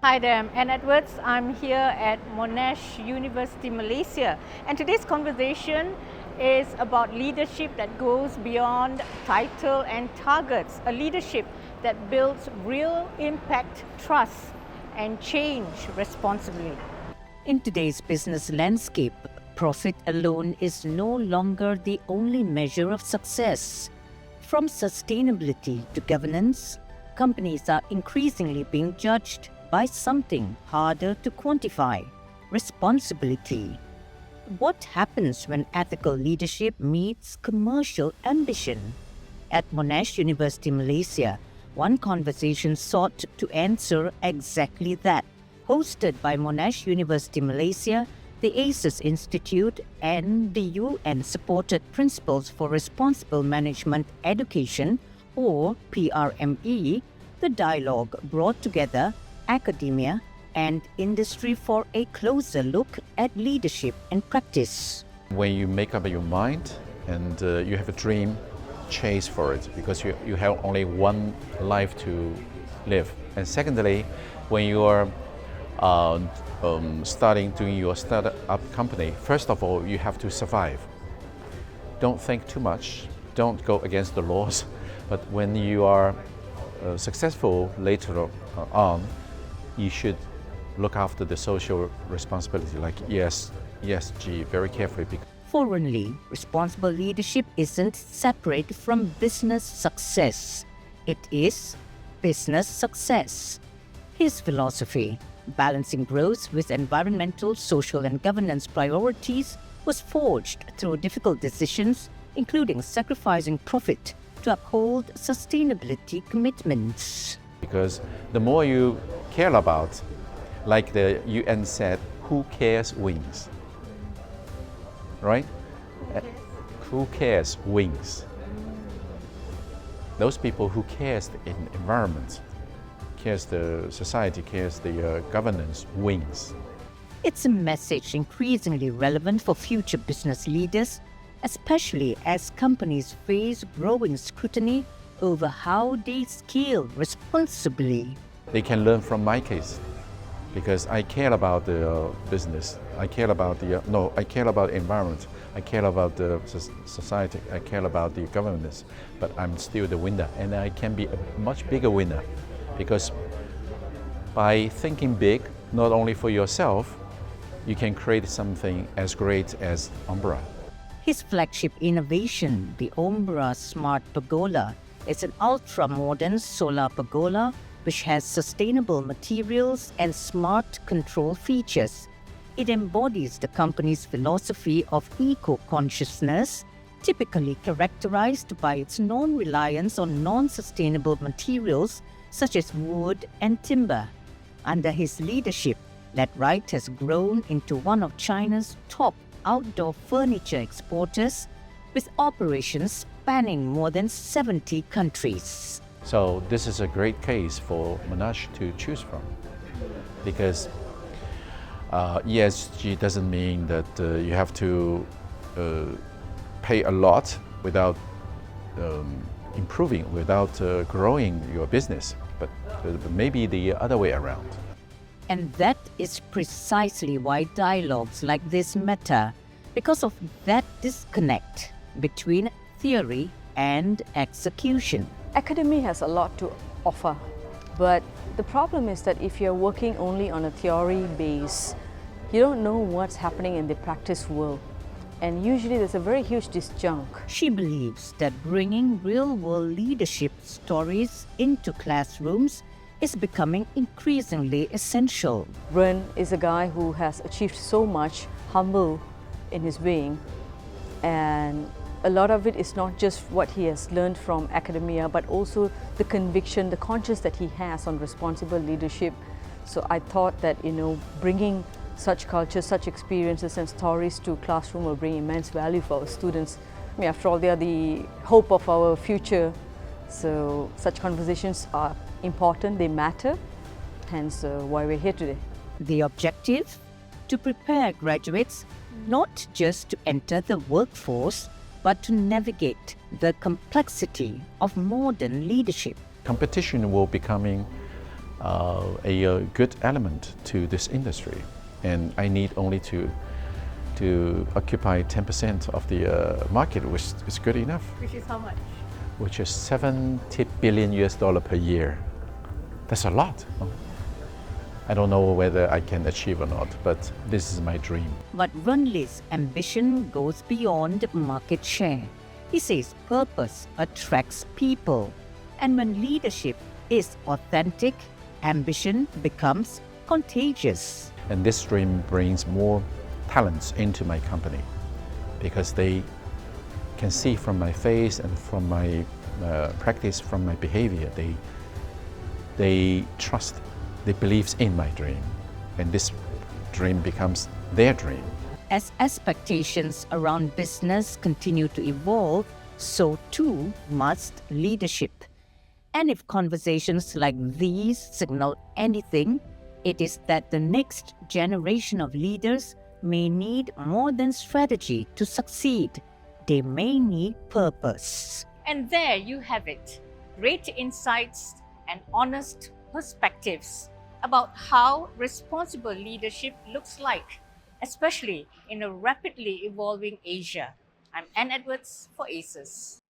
Hi there, I'm Anne Edwards. I'm here at Monash University Malaysia, and today's conversation is about leadership that goes beyond title and targets, a leadership that builds real impact, trust, and change responsibly. In today's business landscape, profit alone is no longer the only measure of success. From sustainability to governance, companies are increasingly being judged by something harder to quantify: responsibility. What happens when ethical leadership meets commercial ambition? At Monash University Malaysia, one conversation sought to answer exactly that. Hosted by Monash University Malaysia, the ACES Institute, and the UN-supported Principles for Responsible Management Education, or PRME, the dialogue brought together academia and industry for a closer look at leadership and practice. When you make up your mind and you have a dream, chase for it, because you have only one life to live. And secondly, when you are starting doing your startup company, first of all, you have to survive. Don't think too much, don't go against the laws, but when you are successful later on, you should look after the social responsibility, like ESG, very carefully. For Ren Li, responsible leadership isn't separate from business success. It is business success. His philosophy, balancing growth with environmental, social, and governance priorities, was forged through difficult decisions, including sacrificing profit to uphold sustainability commitments. Because the more you care about, like the UN said, who cares wins, right? Who cares wins. Those people who cares the environment, cares the society, cares the governance wins. It's a message increasingly relevant for future business leaders, especially as companies face growing scrutiny over how they scale responsibly. They can learn from my case, because I care about the business, I care about I care about environment, I care about the society, I care about the governance, but I'm still the winner, and I can be a much bigger winner, because by thinking big, not only for yourself, you can create something as great as Ombra. His flagship innovation, the Ombra Smart Pergola, is an ultra-modern solar pergola which has sustainable materials and smart control features. It embodies the company's philosophy of eco-consciousness, typically characterized by its non-reliance on non-sustainable materials such as wood and timber. Under his leadership, Letright has grown into one of China's top outdoor furniture exporters, with operations spanning more than 70 countries. So this is a great case for Monash to choose from, because ESG doesn't mean that you have to pay a lot without improving, without growing your business, but maybe the other way around. And that is precisely why dialogues like this matter, because of that disconnect between theory and execution. Academia has a lot to offer, but the problem is that if you're working only on a theory base, you don't know what's happening in the practice world. And usually there's a very huge disjunct. She believes that bringing real-world leadership stories into classrooms is becoming increasingly essential. Ren is a guy who has achieved so much, humble in his being, and a lot of it is not just what he has learned from academia, but also the conviction, the conscience that he has on responsible leadership. So I thought that, bringing such cultures, such experiences and stories to classroom will bring immense value for our students. I mean, after all, they are the hope of our future. So such conversations are important, they matter, hence why we're here today. The objective? To prepare graduates not just to enter the workforce, but to navigate the complexity of modern leadership. Competition will becoming a good element to this industry, and I need only to occupy 10% of the market, which is good enough. Which is how much? Which is 70 billion US dollar per year. That's a lot. I don't know whether I can achieve or not, but this is my dream. But Ren Li's ambition goes beyond market share. He says purpose attracts people. And when leadership is authentic, ambition becomes contagious. And this dream brings more talents into my company because they can see from my face and from my practice, from my behavior, they trust, they believe in my dream, and this dream becomes their dream. As expectations around business continue to evolve, so too must leadership. And if conversations like these signal anything, it is that the next generation of leaders may need more than strategy to succeed. They may need purpose. And there you have it. Great insights and honest perspectives about how responsible leadership looks like, especially in a rapidly evolving Asia. I'm Anne Edwards for ACES.